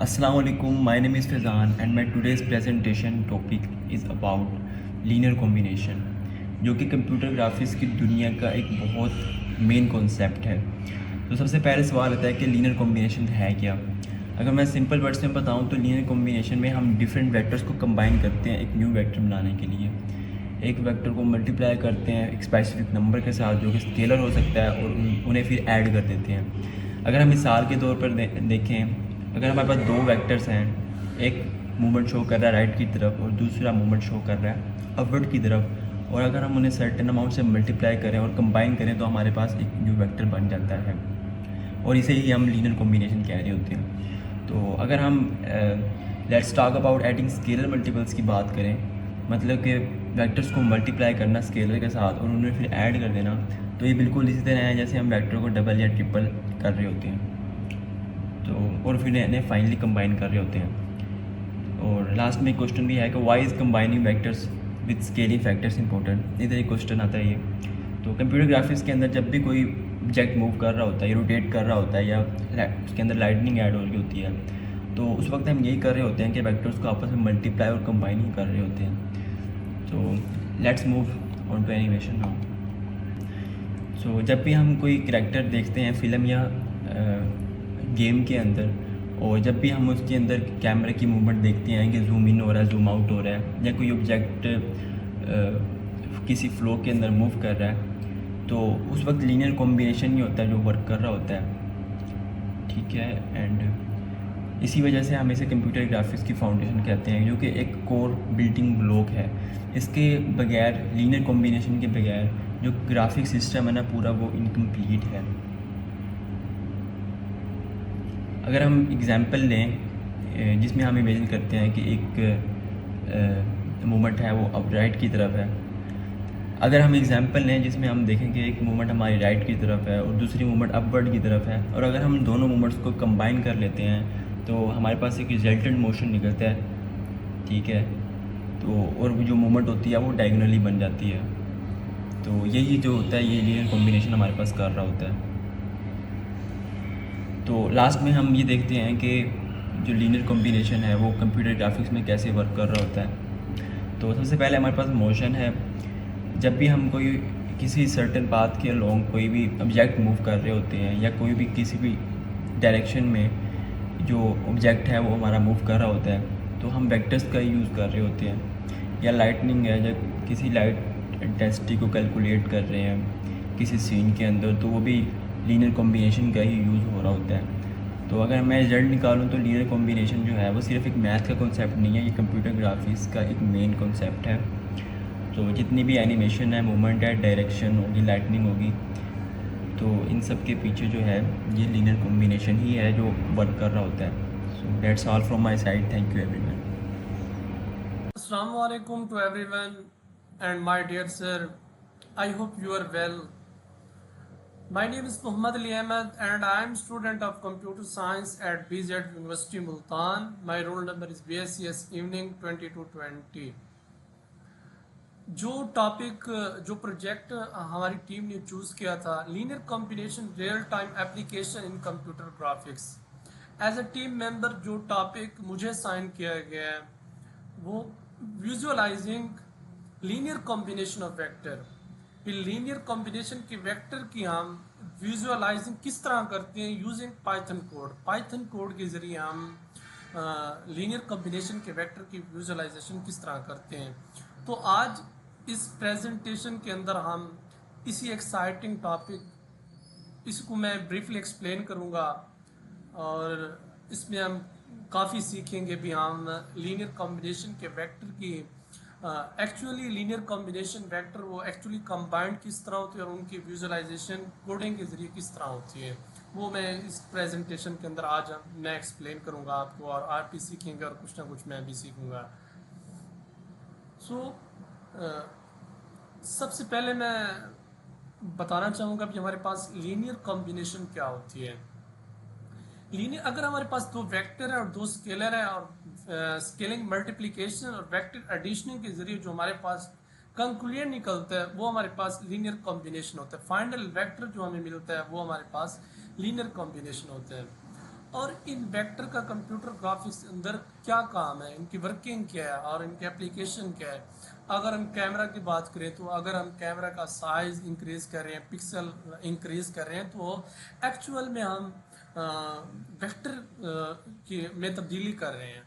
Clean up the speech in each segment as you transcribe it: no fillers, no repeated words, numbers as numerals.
Assalamu alaikum, my name is Faizan and my today's presentation topic is about linear combination, जो कि computer graphics की दुनिया का एक बहुत मेन कॉन्सेप्ट है। तो सबसे पहले सवाल आता है कि लीनियर कॉम्बिनेशन है क्या। अगर मैं सिंपल वर्ड्स में बताऊं तो लीनियर कॉम्बिनेशन में हम डिफरेंट वेक्टर्स को कंबाइन करते हैं एक न्यू वेक्टर बनाने के लिए। एक वेक्टर को मल्टीप्लाई करते हैं एक स्पेसिफिक नंबर के साथ जो कि स्केलर हो सकता है और उन्हें फिर ऐड कर देते हैं। अगर हम मिसाल के तौर पर देखें, अगर हमारे पास दो वेक्टर्स हैं, एक मूवमेंट शो कर रहा है राइट की तरफ और दूसरा मूवमेंट शो कर रहा है अपवर्ड की तरफ, और अगर हम उन्हें सर्टेन अमाउंट से मल्टीप्लाई करें और कंबाइन करें तो हमारे पास एक न्यू वेक्टर बन जाता है और इसे ही हम लीनियर कॉम्बिनेशन कह रहे होते हैं। तो अगर हम let's talk about adding scalar multiples की बात करें, मतलब कि वेक्टर्स को मल्टीप्लाई करना स्केलर के साथ और उन्हें फिर ऐड कर देना, तो ये बिल्कुल इसी तरह है जैसे हम वेक्टर को डबल या ट्रिपल कर रहे होते हैं तो और फिर इन्हें फाइनली कंबाइन कर रहे होते हैं। और लास्ट में एक क्वेश्चन भी है कि why is combining vectors with scaling factors important, इधर एक क्वेश्चन आता है ये। तो कंप्यूटर ग्राफिक्स के अंदर जब भी कोई ऑब्जेक्ट मूव कर रहा होता है, रोटेट कर रहा होता है या उसके अंदर लाइटनिंग ऐड हो रही होती है, तो उस वक्त हम यही कर रहे होते हैं कि वेक्टर्स को आपस में मल्टीप्लाई और कंबाइन ही कर रहे होते हैं। तो let's move on to animation now. So जब भी हम कोई करैक्टर देखते हैं फिल्म या गेम के अंदर, और जब भी हम उसके अंदर कैमरे की मूवमेंट देखते हैं कि जूम इन हो रहा है, जूम आउट हो रहा है, या कोई ऑब्जेक्ट किसी फ्लो के अंदर मूव कर रहा है, तो उस वक्त लीनियर कॉम्बिनेशन ही होता है जो वर्क कर रहा होता है। ठीक है, एंड इसी वजह से हम इसे कंप्यूटर ग्राफिक्स की फाउंडेशन कहते हैं, जो कि एक कोर बिल्डिंग ब्लॉक है। इसके बगैर, लीनियर कॉम्बिनेशन के बगैर जो ग्राफिक सिस्टम है ना पूरा, वो इनकम्प्लीट है। अगर हम एग्ज़ाम्पल लें जिसमें हम इमेजिन करते हैं कि एक मूवमेंट है वो अब राइट की तरफ है। अगर हम एग्ज़ाम्पल लें जिसमें हम देखें कि एक मूवमेंट हमारी राइट की तरफ है और दूसरी मूवमेंट अपवर्ड की तरफ है, और अगर हम दोनों मूवमेंट्स को कंबाइन कर लेते हैं तो हमारे पास एक रिजल्टेंट मोशन निकलता है। ठीक है, तो और जो मूवमेंट होती है वो डायगोनली बन जाती है। तो यही जो होता है ये लीनियर कॉम्बिनेशन हमारे पास कर रहा होता है। तो लास्ट में हम ये देखते हैं कि जो लीनियर कॉम्बिनेशन है वो कंप्यूटर ग्राफिक्स में कैसे वर्क कर रहा होता है। तो सबसे पहले हमारे पास मोशन है। जब भी हम कोई किसी सर्टेन पाथ के अलोंग कोई भी ऑब्जेक्ट मूव कर रहे होते हैं या कोई भी किसी भी डायरेक्शन में जो ऑब्जेक्ट है वो हमारा मूव कर रहा होता है, तो हम वेक्टर्स का यूज़ कर रहे होते हैं। या लाइटनिंग है, जब किसी लाइट इंटेंसिटी को कैलकुलेट कर रहे हैं किसी सीन के अंदर, तो वो भी लीनियर कॉम्बिनेशन का ही यूज़ हो रहा होता है। तो अगर मैं रिजल्ट निकालूँ तो लीनियर कॉम्बिनेशन जो है वो सिर्फ एक मैथ का कॉन्सेप्ट नहीं है, ये कंप्यूटर ग्राफिक्स का एक मेन कॉन्सेप्ट है। तो जितनी भी एनिमेशन है, मूवमेंट है, डायरेक्शन होगी, लाइटनिंग होगी, तो इन सब के पीछे जो है ये लीनियर कॉम्बिनेशन ही है जो वर्क कर रहा होता है। So that's all from my side, thank you everyone. Assalamu alaikum to everyone and my dear sir. I hope you are well. My name is Muhammad Ali Ahmed and I am student of computer science at BZ University Multan. My roll number is BSCS Evening 2220. जो topic जो project हमारी team ने choose किया था, linear combination real time application in computer graphics, as a team member जो topic मुझे sign किया गया है वो visualising linear combination of vector. Linear combination के वेक्टर की हम विजुअलाइजिंग किस तरह करते हैं using Python code. Python code के ज़रिए हम लीनियर कॉम्बिनेशन के वेक्टर की विजुअलाइजेशन किस तरह करते हैं। तो आज इस प्रेजेंटेशन के अंदर हम इसी एक्साइटिंग टॉपिक इसको मैं ब्रीफली एक्सप्लेन करूँगा और इसमें हम काफ़ी सीखेंगे भी हम लीनियर कॉम्बिनेशन के वेक्टर की एक्चुअली लीनियर कॉम्बिनेशन वेक्टर वो एक्चुअली कंबाइंड किस तरह होती है और उनकी विजुअलाइजेशन कोडिंग के ज़रिए किस तरह होती है, वो मैं इस प्रेजेंटेशन के अंदर आज मैं एक्सप्लेन करूँगा आपको, और आप भी सीखेंगे और कुछ ना कुछ मैं भी सीखूँगा। सबसे पहले मैं बताना चाहूँगा कि हमारे पास लीनियर कॉम्बिनेशन क्या होती है। लीनियर, अगर हमारे पास दो वेक्टर है और दो स्केलर है और स्केलिंग मल्टीप्लिकेशन और वेक्टर एडिशनिंग के जरिए जो हमारे पास कंक्लूजन निकलता है वो हमारे पास लीनियर कॉम्बिनेशन होता है। फाइनल वेक्टर जो हमें मिलता है वो हमारे पास लीनियर कॉम्बिनेशन होता है। और इन वेक्टर का कंप्यूटर ग्राफिक्स के अंदर क्या काम है, इनकी वर्किंग क्या है और इनकी एप्लीकेशन क्या है। अगर हम कैमरा की बात करें तो अगर हम कैमरा का साइज इंक्रीज कर रहे हैं, पिक्सल इंक्रीज कर रहे हैं, तो एक्चुअल में हम वेक्टर की में तब्दीली कर रहे हैं।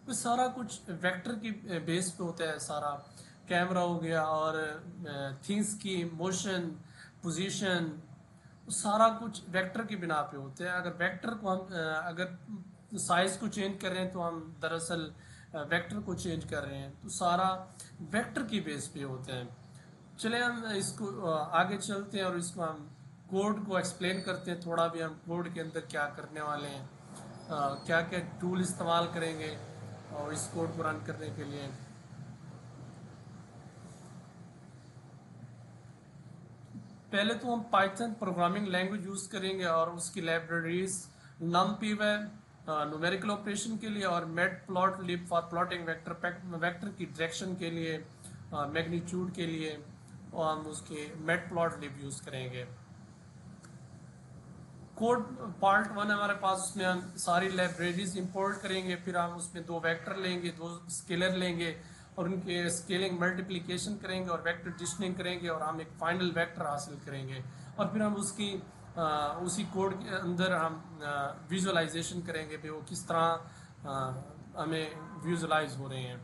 तो सारा कुछ वेक्टर की बेस पे होता है। सारा कैमरा हो गया और थिंग्स की मोशन, पोजीशन, सारा कुछ वेक्टर की बिना पे होते हैं। अगर वेक्टर को हम अगर साइज को चेंज कर रहे हैं तो हम दरअसल वेक्टर को चेंज कर रहे हैं। तो सारा वेक्टर की बेस पे होते हैं। चले हम इसको आगे चलते हैं और इसको हम कोड को एक्सप्लेन करते हैं थोड़ा भी। हम कोड के अंदर क्या करने वाले हैं, क्या क्या टूल इस्तेमाल करेंगे और इस कोड को रन करने के लिए। पहले तो हम पाइथन प्रोग्रामिंग लैंग्वेज यूज़ करेंगे और उसकी लाइब्रेरीज numpy है न्यूमेरिकल ऑपरेशन के लिए, और मैटप्लॉटलिब फॉर प्लॉटिंग वेक्टर की डायरेक्शन के लिए, मैग्नीट्यूड के लिए, और हम उसके मैटप्लॉटलिब यूज़ करेंगे। कोड पार्ट वन हमारे पास, उसमें हम सारी लाइब्रेरीज इंपोर्ट करेंगे। फिर हम उसमें दो वेक्टर लेंगे, दो स्केलर लेंगे और उनके स्केलिंग मल्टीप्लिकेशन करेंगे और वेक्टर डिस्टिंग करेंगे और हम एक फाइनल वेक्टर हासिल करेंगे। और फिर हम उसकी उसी कोड के अंदर हम विजुअलाइजेशन करेंगे भी वो किस तरह हमें विजुअलाइज हो रहे हैं।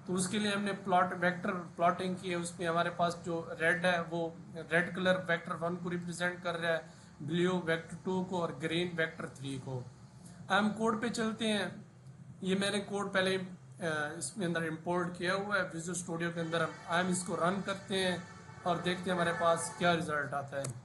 तो उसके लिए हमने वेक्टर प्लॉटिंग की है। उसमें हमारे पास जो रेड है वो रेड कलर वेक्टर वन को रिप्रेजेंट कर रहा है, ब्लू वेक्टर टू को और ग्रीन वेक्टर थ्री को। हम कोड पे चलते हैं। ये मैंने कोड पहले इसमें अंदर इंपोर्ट किया हुआ है विजुअल स्टूडियो के अंदर। हम इसको रन करते हैं और देखते हैं हमारे पास क्या रिजल्ट आता है।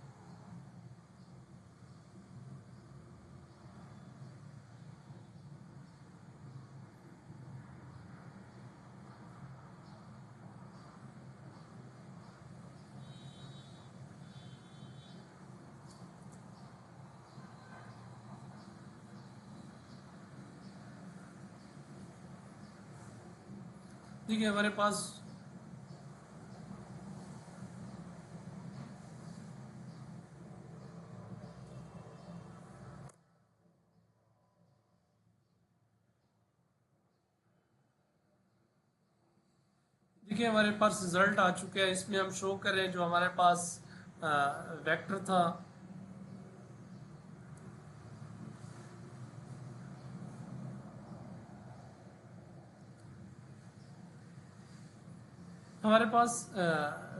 ठीक है, हमारे पास देखिए हमारे पास रिजल्ट आ चुके हैं। इसमें हम शो कर रहे हैं जो हमारे पास वेक्टर था, हमारे पास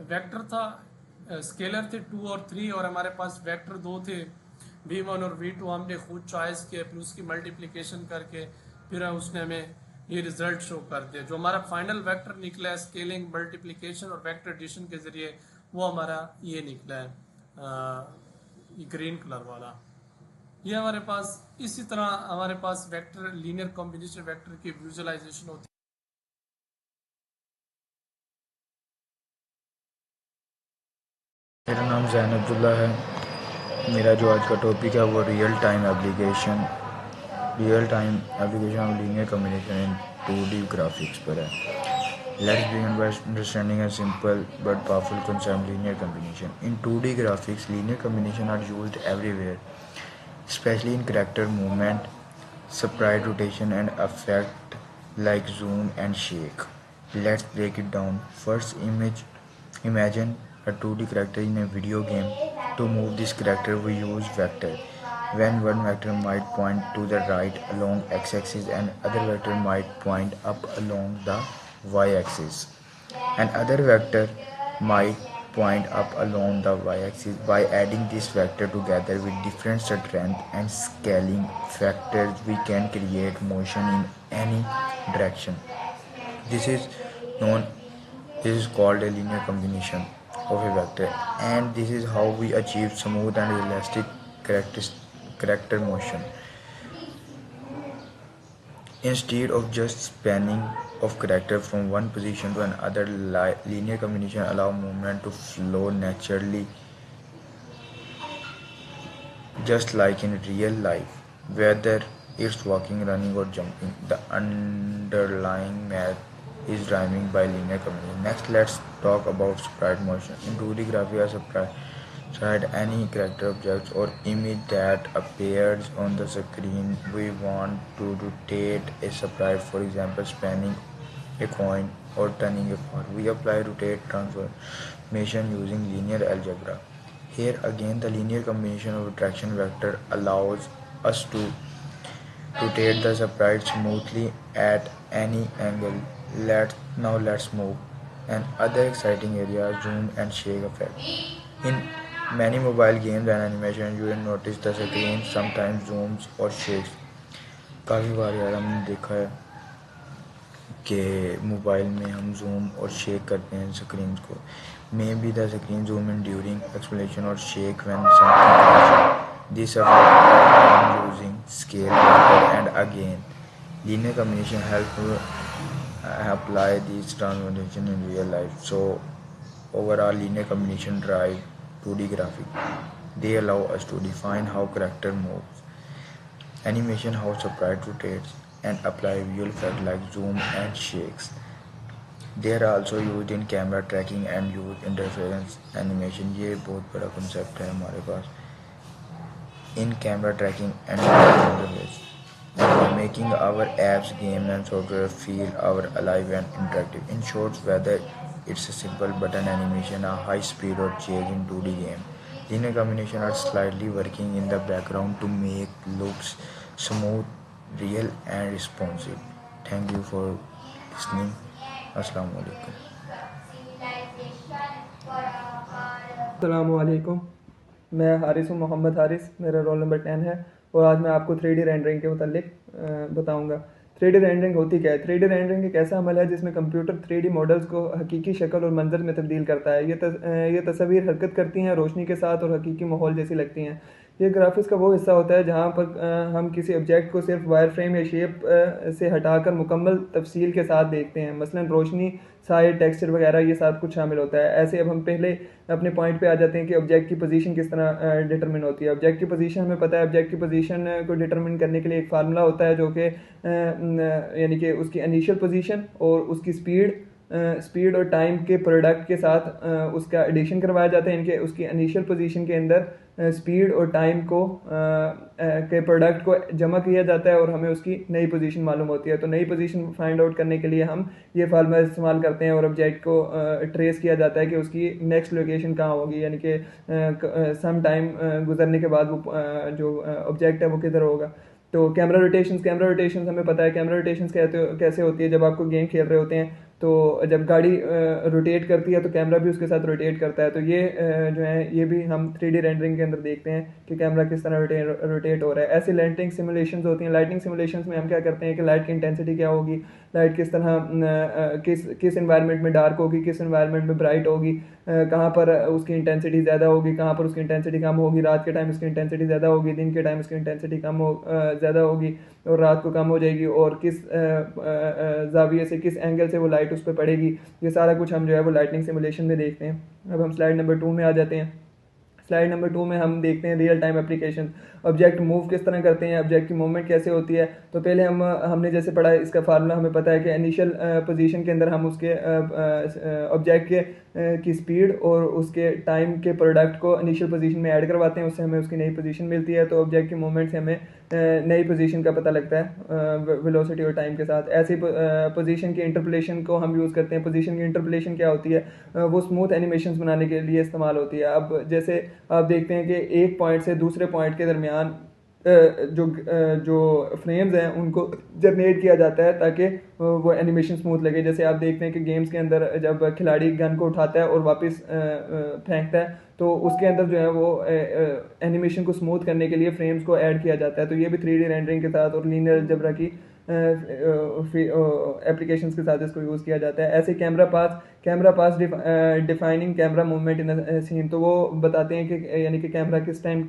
वेक्टर था, स्केलर थे टू और थ्री, और हमारे पास वेक्टर दो थे v1 और v2। हमने खुद चॉइस किया, फिर उसकी मल्टीप्लिकेशन करके फिर उसने हमें ये रिजल्ट शो कर दिया। जो हमारा फाइनल वेक्टर निकला है स्केलिंग मल्टीप्लिकेशन और वेक्टर एडिशन के जरिए, वो हमारा ये निकला है ये ग्रीन कलर वाला। ये हमारे पास इसी तरह हमारे पास वेक्टर लीनियर कॉम्बिनेशन वेक्टर की विजुअलाइजेशन होती मेरा नाम जैनबुल्ला है। मेरा जो आज का टॉपिक है वो real time application of linear combination in 2D graphics पर है। Let's begin by understanding a simple but powerful concept, linear combination. In 2D graphics, linear combination are used everywhere, especially in character movement, sprite rotation, and effect like zoom and shake. Let's break it down. First, imagine a 2D character in a video game. To move this character, we use vector. When one vector might point to the right along x-axis and other vector might point up along the y-axis. And other vector might point up along the y-axis. By adding this vector together with different strength and scaling factors, we can create motion in any direction. This is known this is called a linear combination of a vector, and this is how we achieve smooth and realistic character motion. Instead of just spanning of character from one position to another, linear combination allow movement to flow naturally, just like in real life, whether it's walking, running, or jumping. The underlying math is driven by linear combination. Next, let's talk about sprite motion. In 2D graphics, Inside any character object or image that appears on the screen, we want to rotate a sprite, for example, spinning a coin or turning a car. We apply rotate transformation using linear algebra. Here again, the linear combination of attraction vector allows us to rotate the sprite smoothly at any angle. Let's move. And other exciting area, zoom and shake effect. In many mobile games and animation, you will notice the screen sometimes zooms or shakes. काफ़ी बार यार हमने देखा है कि mobile में हम zoom और shake करते हैं स्क्रीन को. May be the screen zoom in during explanation और shake when something crashes. This effect using scale method and again linear combination help apply these transformation in real life. So overall linear combination drive 2D graphic. They allow us to define how character moves, animation how sprite rotates, and apply visual effects like zoom and shakes. They are also used in camera tracking and use interference animation. ये बहुत बड़ा concept है हमारे पास in camera tracking and interference, and by making our apps, games, and software feel our alive and interactive. In short, whether it's a simple button animation, a high speed or change in 2D game, linear combination are slightly working in the background to make looks smooth, real, and responsive. Thank you for listening. Assalamu alaikum. अस्सलामुअलैकुम, मैं हारिस हूँ, मोहम्मद हारिस, मेरा roll number 10 है और आज मैं आपको 3D rendering के मुतालिक बताऊँगा. 3D रेंडरिंग होती क्या है? 3D रेंडरिंग एक ऐसा अमल है जिसमें कंप्यूटर 3D मॉडल्स को हकीकी शक्ल और मंजर में तब्दील करता है. ये तस्वीर हरकत करती हैं रोशनी के साथ और हकीकी माहौल जैसी लगती हैं. ये ग्राफिक्स का वो हिस्सा होता है जहाँ पर हम किसी ऑब्जेक्ट को सिर्फ वायर फ्रेम या शेप से हटाकर मुकम्मल तफसील के साथ देखते हैं. मसलन रोशनी, साइज, टेक्सचर वगैरह ये सब कुछ शामिल होता है. ऐसे अब हम पहले अपने पॉइंट पे आ जाते हैं कि ऑब्जेक्ट की पोजीशन किस तरह डिटरमिन होती है. ऑब्जेक्ट की पोजीशन हमें पता है. ऑब्जेक्ट की पोजीशन को डिटरमिन करने के लिए एक फार्मूला होता है जो कि यानी कि उसकी इनिशियल पोजीशन और उसकी स्पीड और टाइम के प्रोडक्ट के साथ उसका एडिशन करवाया जाता है. इनके उसकी इनिशियल पोजीशन के अंदर स्पीड और टाइम को के प्रोडक्ट को जमा किया जाता है और हमें उसकी नई पोजीशन मालूम होती है. तो नई पोजीशन फाइंड आउट करने के लिए हम ये फार्मूला इस्तेमाल करते हैं और ऑब्जेक्ट को ट्रेस किया जाता है कि उसकी नेक्स्ट लोकेशन कहाँ होगी, यानी कि सम टाइम गुजरने के बाद वो जो ऑब्जेक्ट है वो किधर होगा. तो कैमरा रोटेशंस हमें पता है. कैमरा रोटेशंस कैसे होती है? जब आपको गेम खेल रहे होते हैं तो जब गाड़ी रोटेट करती है तो कैमरा भी उसके साथ रोटेट करता है. तो ये जो है ये भी हम 3D रेंडरिंग के अंदर देखते हैं कि कैमरा किस तरह रोटेट हो रहा है. ऐसी लाइटिंग सिमुलेशंस होती हैं. लाइटिंग सिमुलेशंस में हम क्या करते हैं कि लाइट की इंटेंसिटी क्या होगी, लाइट किस तरह किस एनवायरनमेंट में डार्क होगी, किस एनवायरनमेंट में ब्राइट होगी, कहाँ पर उसकी इंटेंसिटी ज़्यादा होगी, कहाँ पर उसकी इंटेंसिटी कम होगी. रात के टाइम उसकी इंटेंसिटी ज़्यादा होगी, दिन के टाइम उसकी इंटेंसिटी ज़्यादा होगी और रात को कम हो जाएगी, और किस जाविये से, किस एंगल से वो लाइट उस पर पड़ेगी. ये सारा कुछ हम जो है वो लाइटनिंग सिमुलेशन में देखते हैं. अब हम स्लाइड नंबर 2 में आ जाते हैं. स्लाइड नंबर 2 में हम देखते हैं real time application. Object move किस तरह करते हैं, ऑब्जेक्ट की मूवमेंट कैसे होती है. तो पहले हमने जैसे पढ़ा है, इसका फार्मूला हमें पता है कि इनिशियल पोजीशन के अंदर हम उसके ऑब्जेक्ट की स्पीड और उसके टाइम के प्रोडक्ट को इनिशियल पोजीशन में ऐड करवाते हैं, उससे हमें उसकी नई पोजीशन मिलती है. तो ऑब्जेक्ट की मूवमेंट से हमें नई पोजीशन का पता लगता है वेलोसिटी और टाइम के साथ. ऐसी पोजीशन की इंटरपोलेशन को हम यूज़ करते हैं. पोजीशन की इंटरपोलेशन क्या होती है? वो स्मूथ एनिमेशंस बनाने के लिए इस्तेमाल होती है. अब जैसे आप देखते हैं कि एक पॉइंट से दूसरे पॉइंट के दरमियान जो फ्रेम्स हैं उनको जनरेट किया जाता है ताकि वो एनिमेशन स्मूथ लगे. जैसे आप देखते हैं कि गेम्स के अंदर जब खिलाड़ी गन को उठाता है और वापस फेंकता है तो उसके अंदर जो है वो एनिमेशन को स्मूथ करने के लिए फ्रेम्स को ऐड किया जाता है. तो ये भी 3D रेंडरिंग के साथ और लीनियर अलजेब्रा की एप्लीकेशंस के साथ इसको यूज़ किया जाता है. ऐसे camera path defining camera movement in scene. तो वो बताते हैं कि यानी कि कैमरा किस टाइम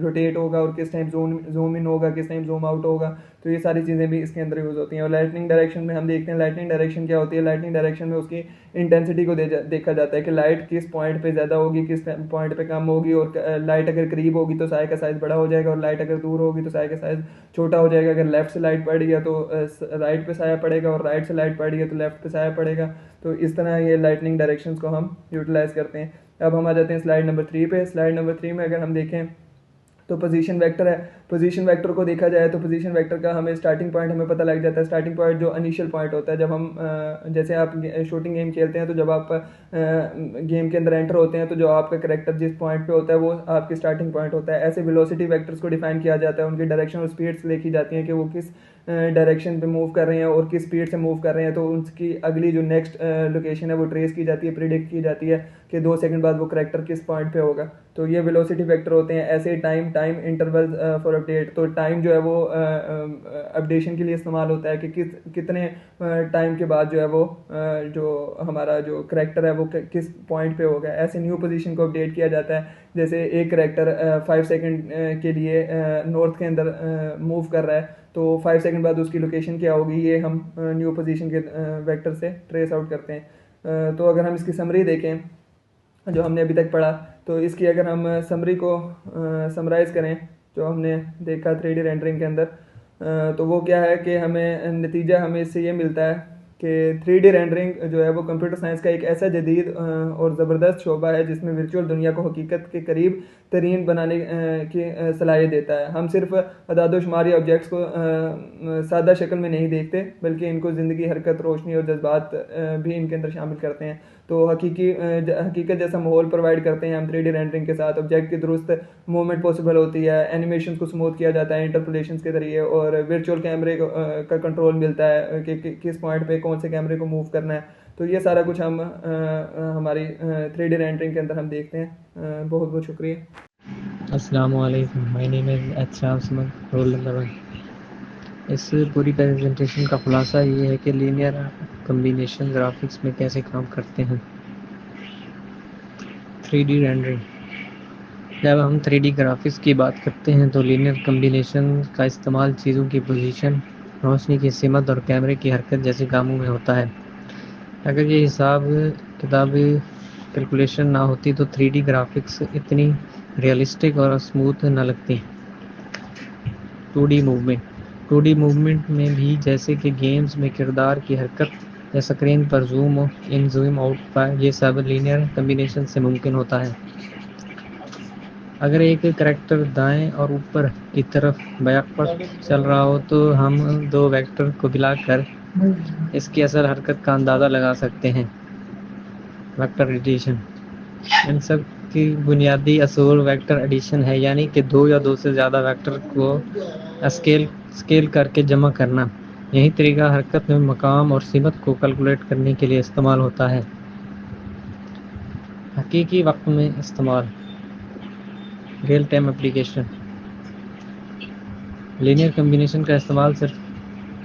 रोटेट होगा और किस टाइम जूम इन होगा, किस टाइम जूम आउट होगा. तो ये सारी चीज़ें भी इसके अंदर यूज़ होती हैं. और लाइटनिंग डायरेक्शन में हम देखते हैं लाइटनिंग डायरेक्शन क्या होती है. लाइटनिंग डायरेक्शन में उसकी इंटेंसिटी को देखा जाता है कि लाइट किस पॉइंट पे ज़्यादा होगी, किस पॉइंट पे कम होगी. और लाइट अगर करीब होगी तो साए का साइज़ बड़ा हो जाएगा और लाइट अगर दूर होगी तो साए का साइज़ छोटा हो जाएगा. अगर लेफ्ट से लाइट पड़ रही है तो राइट पे साया पड़ेगा और राइट से लाइट पड़ रही है तो लेफ्ट पे साया पड़ेगा. तो इस तरह ये लाइटनिंग डायरेक्शंस को हम यूटिलाइज़ करते हैं. अब हम आ जाते हैं स्लाइड नंबर 3 पे। स्लाइड नंबर 3 में अगर हम देखें तो पोजीशन वेक्टर है। पोजीशन वेक्टर को देखा जाए तो पोजीशन वेक्टर का हमें स्टार्टिंग पॉइंट हमें पता लग जाता है। स्टार्टिंग पॉइंट जो इनिशियल पॉइंट होता है, जब हम जैसे आप शूटिंग गेम खेलते हैं तो जब आप गेम के अंदर एंटर होते हैं तो जो आपका करेक्टर जिस पॉइंट पे होता है वो आपकी स्टार्टिंग पॉइंट होता है। ऐसे वेलोसिटी वेक्टर्स को डिफाइन किया जाता है, उनकी डायरेक्शन और स्पीड्स देखी जाती हैं कि वो किस डायरेक्शन पे मूव कर रहे हैं और किस स्पीड से मूव कर रहे हैं, तो उसकी अगली जो नेक्स्ट लोकेशन है वो ट्रेस की जाती है, प्रिडिक्ट की जाती है कि 2 सेकंड बाद वो करेक्टर किस पॉइंट पे होगा। तो ये वेलोसिटी वेक्टर होते हैं। ऐसे टाइम इंटरवल फॉर अपडेट, तो टाइम जो है वो अपडेशन के लिए इस्तेमाल होता है कि कितने टाइम के बाद जो है वो जो हमारा जो करेक्टर है वो किस पॉइंट पे होगा। ऐसे न्यू पोजीशन को अपडेट किया जाता है। जैसे एक करेक्टर 5 सेकंड के लिए नॉर्थ के अंदर मूव कर रहा है तो 5 सेकंड बाद उसकी लोकेशन क्या होगी, ये हम न्यू पोजीशन के वेक्टर से ट्रेस आउट करते हैं। तो अगर हम इसकी समरी देखें जो हमने अभी तक पढ़ा, तो इसकी अगर हम समरी को समराइज़ करें जो हमने देखा 3D रेंडरिंग के अंदर, तो वो क्या है कि हमें नतीजा हमें इससे ये मिलता है कि 3D रेंडरिंग जो है वो कंप्यूटर साइंस का एक ऐसा जदीद और ज़बरदस्त शोबा है जिसमें वर्चुअल दुनिया को हकीकत के करीब तरीन बनाने की सलाहियत देता है। हम सिर्फ अदाद-ओ-शुमारी ऑब्जेक्ट्स को सादा शक्ल में नहीं देखते, बल्कि इनको ज़िंदगी, हरकत, रोशनी और जज्बात भी इनके अंदर शामिल करते हैं। तो हकीकत जैसा माहौल प्रोवाइड करते हैं हम 3D रेंडरिंग के साथ। ऑब्जेक्ट की दुरुस्त मूवमेंट पॉसिबल होती है, एनिमेशन को स्मूथ किया जाता है इंटरपोलेशन के जरिए, और वर्चुअल कैमरे का कंट्रोल मिलता है कि किस पॉइंट पे कौन से कैमरे को मूव करना है। तो ये सारा कुछ हम हमारी 3D रेंडरिंग के अंदर हम देखते हैं। बहुत बहुत शुक्रिया। अस्सलाम वालेकुम, my name is Ehtesham Samad, roll number 1। इस पूरी प्रेजेंटेशन का खुलासा ये है कि लीनियर कम्बिनेशन ग्राफिक्स में कैसे काम करते हैं। 3D rendering. जब हम 3D ग्राफिक्स की बात करते हैं तो लीनियर कम्बिनेशन का इस्तेमाल चीज़ों की पोजीशन, रोशनी की सिमत और कैमरे की हरकत जैसे कामों में होता है। अगर ये हिसाब किताब कैलकुलेशन ना होती तो 3D ग्राफिक्स इतनी रियलिस्टिक और स्मूथ न लगती। 2D movement. 2D मूवमेंट में भी जैसे कि गेम्स में किरदार की हरकत या स्क्रीन पर जूम इन जूम आउट पर, ये सब लीनियर कम्बिनेशन से मुमकिन होता है। अगर एक करैक्टर दाएं और ऊपर की तरफ बैकवर्ड चल रहा हो तो हम 2 वेक्टर को मिलाकर इसकी असल हरकत का अंदाज़ा लगा सकते हैं। Vector addition. इन सब की बुनियादी असूल वेक्टर एडिशन है, यानी कि 2 या 2 से ज़्यादा वेक्टर को स्केल करके जमा करना। यही तरीका हरकत में मकाम और सिमत को कैलकुलेट करने के लिए इस्तेमाल होता है। हकीकी वक्त में इस्तेमाल। Real time application. Linear combination का इस्तेमाल सिर्फ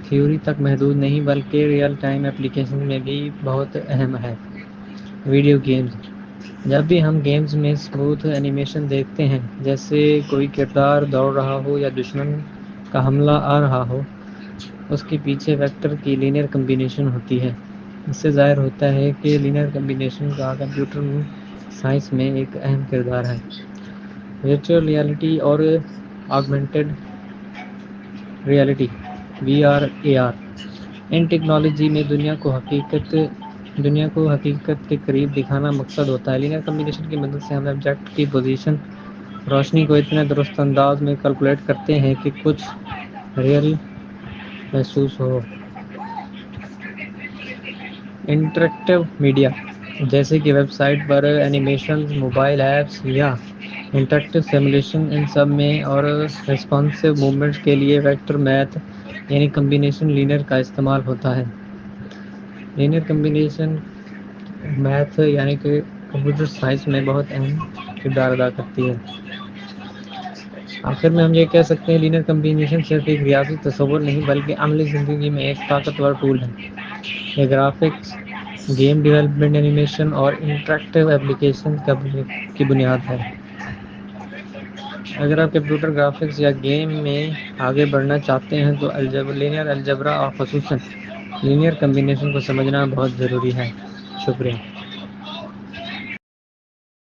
थ्योरी तक महदूद नहीं बल्कि रियल टाइम एप्लीकेशन में भी बहुत अहम है। Video games. जब भी हम गेम्स में स्मूथ एनिमेशन देखते हैं, जैसे कोई किरदार दौड़ रहा हो या दुश्मन का हमला आ रहा हो, उसके पीछे वेक्टर की लीनियर कम्बिनेशन होती है। इससे ज़ाहिर होता है कि लीनियर कम्बिनेशन का कंप्यूटर साइंस में एक अहम किरदार है। वर्चुअल रियलिटी और ऑगमेंटेड रियलिटी VR AR। इन टेक्नोलॉजी में दुनिया को हकीकत के करीब दिखाना मकसद होता है। लीनियर कम्बिनेशन की मदद से हम ऑब्जेक्ट की पोजीशन, रोशनी को इतने दुरुस्त अंदाज में कैलकुलेट करते हैं कि कुछ रियल महसूस हो। इंटरेक्टिव मीडिया, जैसे कि वेबसाइट पर एनिमेशन, मोबाइल ऐप्स या इंटरेक्टिव सिमुलेशन, इन सब में और रिस्पॉन्सिव मूवमेंट्स के लिए वेक्टर मैथ यानी कम्बिनेशन लीनियर का इस्तेमाल होता है। लीनियर कम्बिनेशन मैथ यानी कि कंप्यूटर साइंस में बहुत अहम किरदार अदा करती है। आखिर में हम ये कह सकते हैं लीनियर कम्बिनेशन सिर्फ एक रियाजी तस्वुर नहीं बल्कि अमली ज़िंदगी में एक ताकतवर टूल है। ये ग्राफिक्स, गेम डेवलपमेंट, एनिमेशन और इंटरेक्टिव एप्लीकेशन की बुनियाद है। अगर आप कंप्यूटर ग्राफिक्स या गेम में आगे बढ़ना चाहते हैं तो लीनियर अलजेब्रा और ख़ुसूसन लीनियर कम्बिनेशन को समझना बहुत ज़रूरी है। शुक्रिया।